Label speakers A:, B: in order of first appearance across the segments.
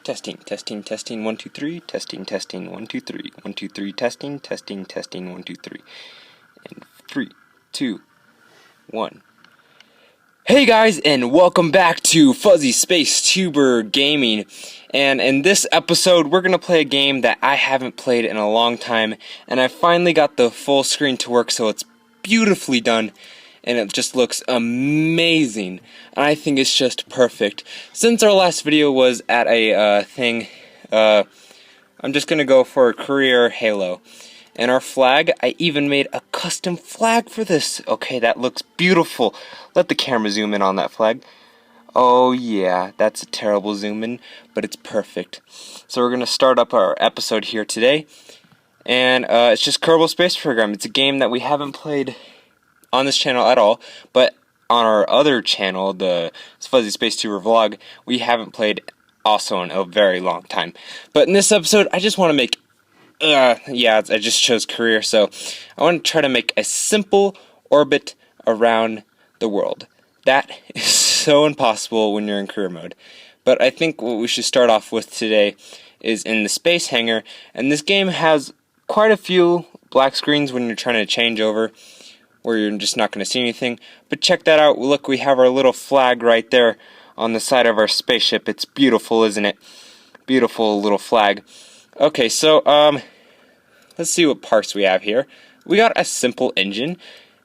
A: Testing, testing, testing, 1, 2, 3. Testing, testing, 1, 2, 3. 1, 2, 3. Testing, testing, testing, 1, 2, 3. And 3, 2, 1. Hey guys, and welcome back to FuzzySpaceTuber Gaming. And in this episode, we're gonna play a game that I haven't played in a long time, and I finally got the full screen to work, so it's beautifully done. And it just looks amazing. And I think it's just perfect. Since our last video was at a thing, I'm just gonna go for a career Halo. And our flag, I even made a custom flag for this. Okay, that looks beautiful. Let the camera zoom in on that flag. Oh yeah, that's a terrible zoom in, but it's perfect. So we're gonna start up our episode here today. And it's just Kerbal Space Program. It's a game that we haven't played on this channel at all, but on our other channel, the FuzzySpaceTuber vlog, we haven't played also in a very long time. But in this episode, I just want to make, I just chose career, so I want to try to make a simple orbit around the world. That is so impossible when you're in career mode. But I think what we should start off with today is in the space hangar, and this game has quite a few black screens when you're trying to change over, where you're just not going to see anything. But check that out. Look, we have our little flag right there on the side of our spaceship. It's beautiful, isn't it? Beautiful little flag. Okay, so let's see what parts we have here. We got a simple engine,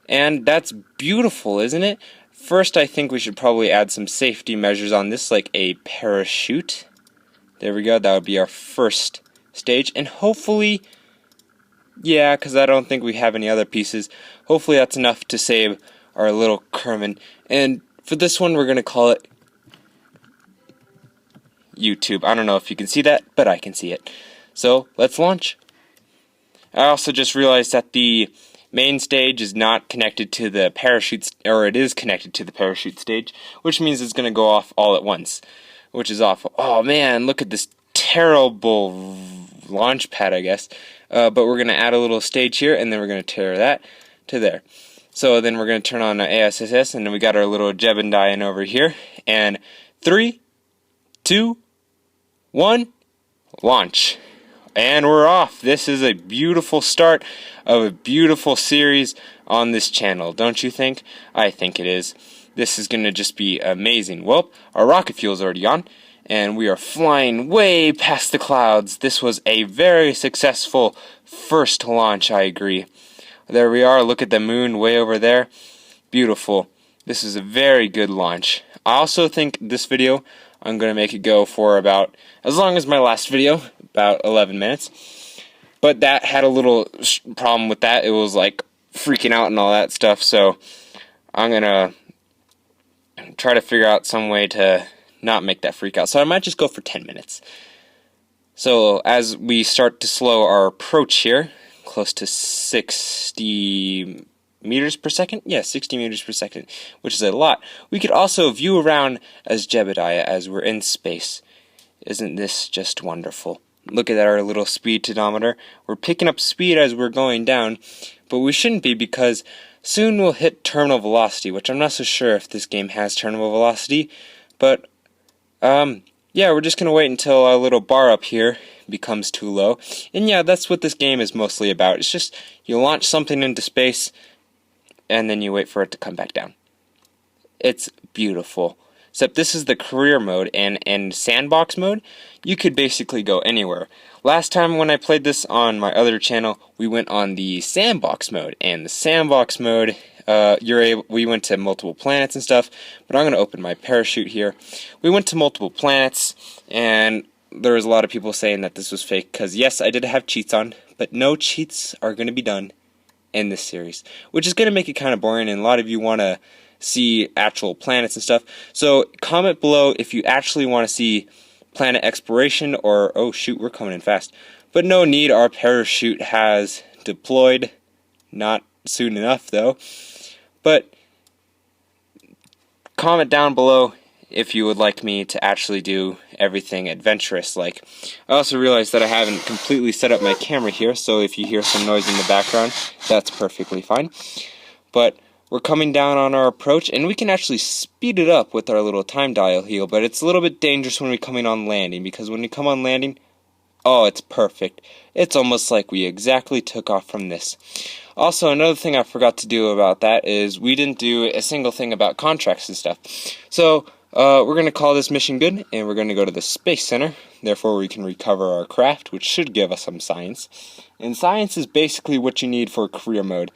A: and that's beautiful, isn't it? First, I think we should probably add some safety measures on this, like a parachute. There we go. That would be our first stage, and hopefully, yeah, because I don't think we have any other pieces. Hopefully that's enough to save our little Kerman. And for this one, we're going to call it YouTube. I don't know if you can see that, but I can see it. So, let's launch. I also just realized that the main stage is not connected to the parachute, or it is connected to the parachute stage, which means it's going to go off all at once, which is awful. Oh man, look at this terrible launch pad, I guess. But we're going to add a little stage here, and then we're going to tear that to there. So then we're going to turn on our ASSS, and then we got our little Jebediah over here. And 3, 2, 1, launch. And we're off. This is a beautiful start of a beautiful series on this channel, don't you think? I think it is. This is going to just be amazing. Well, our rocket fuel's already on, and we are flying way past the clouds. This was a very successful first launch, I agree. There we are. Look at the moon way over there. Beautiful. This is a very good launch. I also think this video, I'm going to make it go for about, as long as my last video, about 11 minutes. But that had a little problem with that. It was like freaking out and all that stuff. So I'm going to try to figure out some way to not make that freak out. So I might just go for 10 minutes. So as we start to slow our approach here, close to 60 meters per second? Yeah, 60 meters per second, which is a lot. We could also view around as Jebediah as we're in space. Isn't this just wonderful? Look at our little speed pedometer. We're picking up speed as we're going down, but we shouldn't be because soon we'll hit terminal velocity, which I'm not so sure if this game has terminal velocity, but yeah, we're just going to wait until our little bar up here becomes too low. And yeah, that's what this game is mostly about. It's just you launch something into space, and then you wait for it to come back down. It's beautiful. Except this is the career mode, and in sandbox mode, you could basically go anywhere. Last time when I played this on my other channel, we went on the sandbox mode, and the sandbox mode, we went to multiple planets and stuff, but I'm going to open my parachute here. We went to multiple planets, and there was a lot of people saying that this was fake, because yes, I did have cheats on, but no cheats are going to be done in this series, which is going to make it kind of boring, and a lot of you want to see actual planets and stuff. So comment below if you actually want to see planet exploration, or oh shoot, we're coming in fast. But no need, our parachute has deployed. Not soon enough though. But comment down below if you would like me to actually do everything adventurous. Like, I also realized that I haven't completely set up my camera here, so if you hear some noise in the background, that's perfectly fine. But we're coming down on our approach, and we can actually speed it up with our little time dial here, but it's a little bit dangerous when we're coming on landing, because when we come on landing, oh, it's perfect. It's almost like we exactly took off from this. Also, another thing I forgot to do about that is we didn't do a single thing about contracts and stuff. So, we're going to call this mission good, and we're going to go to the Space Center. Therefore, we can recover our craft, which should give us some science. And science is basically what you need for career mode.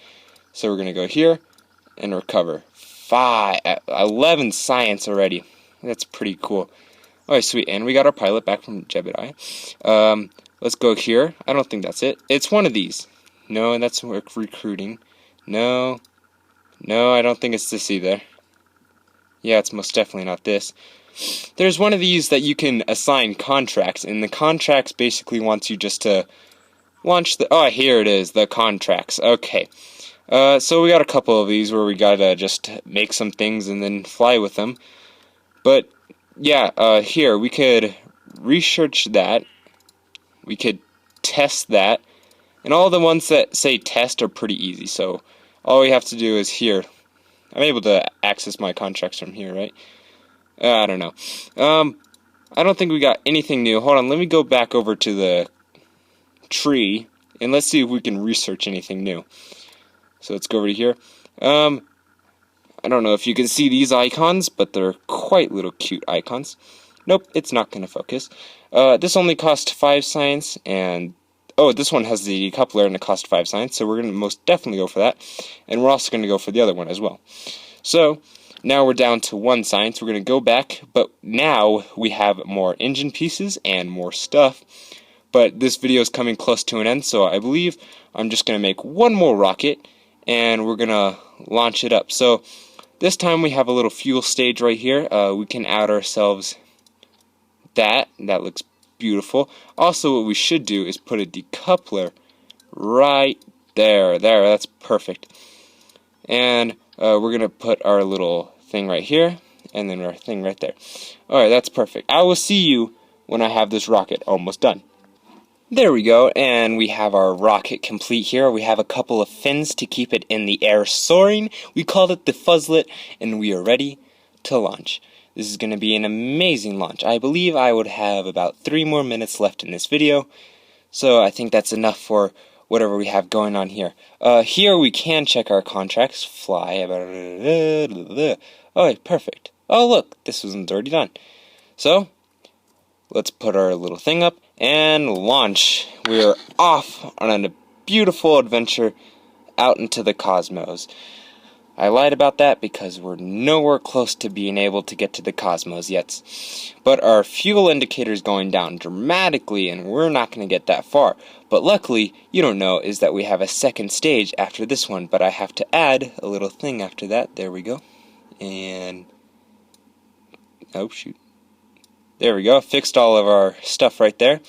A: So we're going to go here and recover. 11 science already. That's pretty cool. Alright, sweet. And we got our pilot back from Jebediah. Let's go here. I don't think that's it. It's one of these. No, that's recruiting. No, I don't think it's this either. Yeah, it's most definitely not this. There's one of these that you can assign contracts, and the contracts basically wants you just to launch the... Oh, here it is, the contracts. Okay. So we got a couple of these where we gotta just make some things and then fly with them. But, yeah, here, we could research that. We could test that. And all the ones that say test are pretty easy, so all we have to do is here. I'm able to access my contracts from here, right? I don't know. I don't think we got anything new. Hold on, let me go back over to the tree, and let's see if we can research anything new. So let's go over to here. I don't know if you can see these icons, but they're quite little cute icons. Nope, it's not going to focus. This only cost 5 science, and... Oh, this one has the coupler and it costs 5 science, so we're going to most definitely go for that. And we're also going to go for the other one as well. So, now we're down to 1 science. We're going to go back, but now we have more engine pieces and more stuff. But this video is coming close to an end, so I believe I'm just going to make one more rocket, and we're going to launch it up. So, this time we have a little fuel stage right here. We can add ourselves that. That looks beautiful. Also, what we should do is put a decoupler right there. That's perfect. And we're going to put our little thing right here, and then our thing right there. Alright, that's perfect. I will see you when I have this rocket almost done. There we go, and we have our rocket complete here. We have a couple of fins to keep it in the air soaring. We called it the Fuzzlet, and we are ready to launch. This is going to be an amazing launch. I believe I would have about 3 more minutes left in this video, so I think that's enough for whatever we have going on here. Here we can check our contracts. Fly. Oh, perfect. Oh, look, this one's already done. So, let's put our little thing up and launch. We're off on a beautiful adventure out into the cosmos. I lied about that because we're nowhere close to being able to get to the cosmos yet. But our fuel indicator is going down dramatically, and we're not going to get that far. But luckily, you don't know, is that we have a second stage after this one. But I have to add a little thing after that. There we go. And... oh, shoot. There we go. Fixed all of our stuff right there.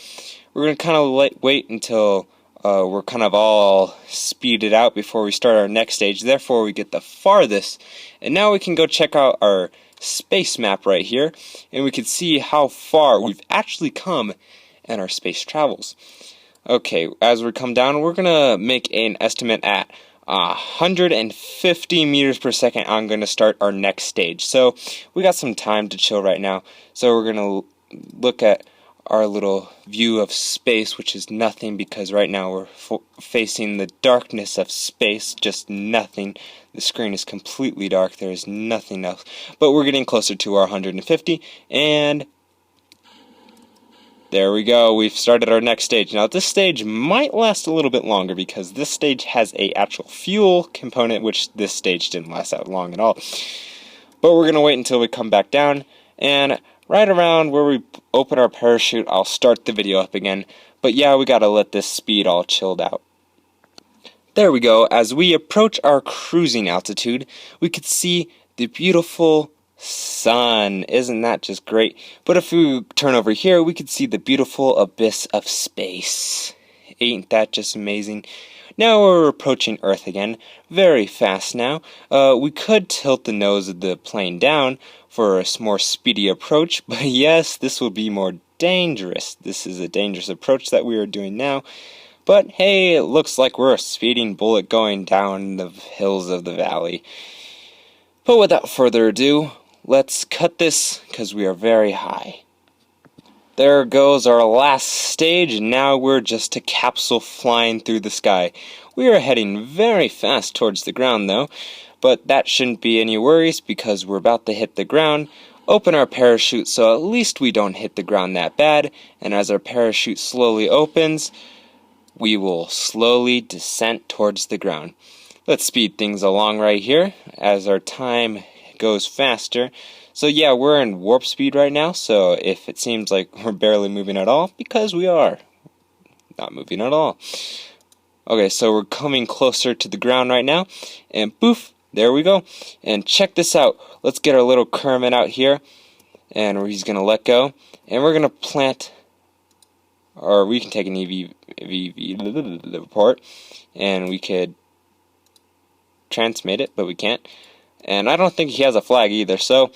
A: We're going to kind of wait until... we're kind of all speeded out before we start our next stage. Therefore, we get the farthest. And now we can go check out our space map right here. And we can see how far we've actually come in our space travels. Okay, as we come down, we're going to make an estimate at 150 meters per second. I'm going to start our next stage. So, we got some time to chill right now. So, we're going to look at our little view of space, which is nothing because right now we're facing the darkness of space, just nothing. The screen is completely dark, there is nothing else. But we're getting closer to our 150, and there we go, we've started our next stage. Now this stage might last a little bit longer because this stage has a actual fuel component, which this stage didn't last that long at all. But we're going to wait until we come back down, and right around where we open our parachute, I'll start the video up again. But yeah, we gotta let this speed all chilled out. There we go. As we approach our cruising altitude, we could see the beautiful sun. Isn't that just great? But if we turn over here, we could see the beautiful abyss of space. Ain't that just amazing? Now we're approaching Earth again, very fast now. We could tilt the nose of the plane down for a more speedy approach, but yes, this will be more dangerous. This is a dangerous approach that we are doing now. But hey, it looks like we're a speeding bullet going down the hills of the valley. But without further ado, let's cut this because we are very high. There goes our last stage, and now we're just a capsule flying through the sky. We are heading very fast towards the ground though, but that shouldn't be any worries because we're about to hit the ground. Open our parachute so at least we don't hit the ground that bad, and as our parachute slowly opens, we will slowly descend towards the ground. Let's speed things along right here as our time goes faster. So yeah, we're in warp speed right now, so if it seems like we're barely moving at all, because we are not moving at all. Okay, so we're coming closer to the ground right now, and poof, there we go. And check this out. Let's get our little Kermit out here, and he's going to let go, and we're going to plant, or we can take an EV report, and we could transmit it, but we can't. And I don't think he has a flag either, so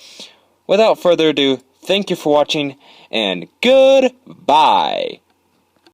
A: without further ado, thank you for watching, and goodbye!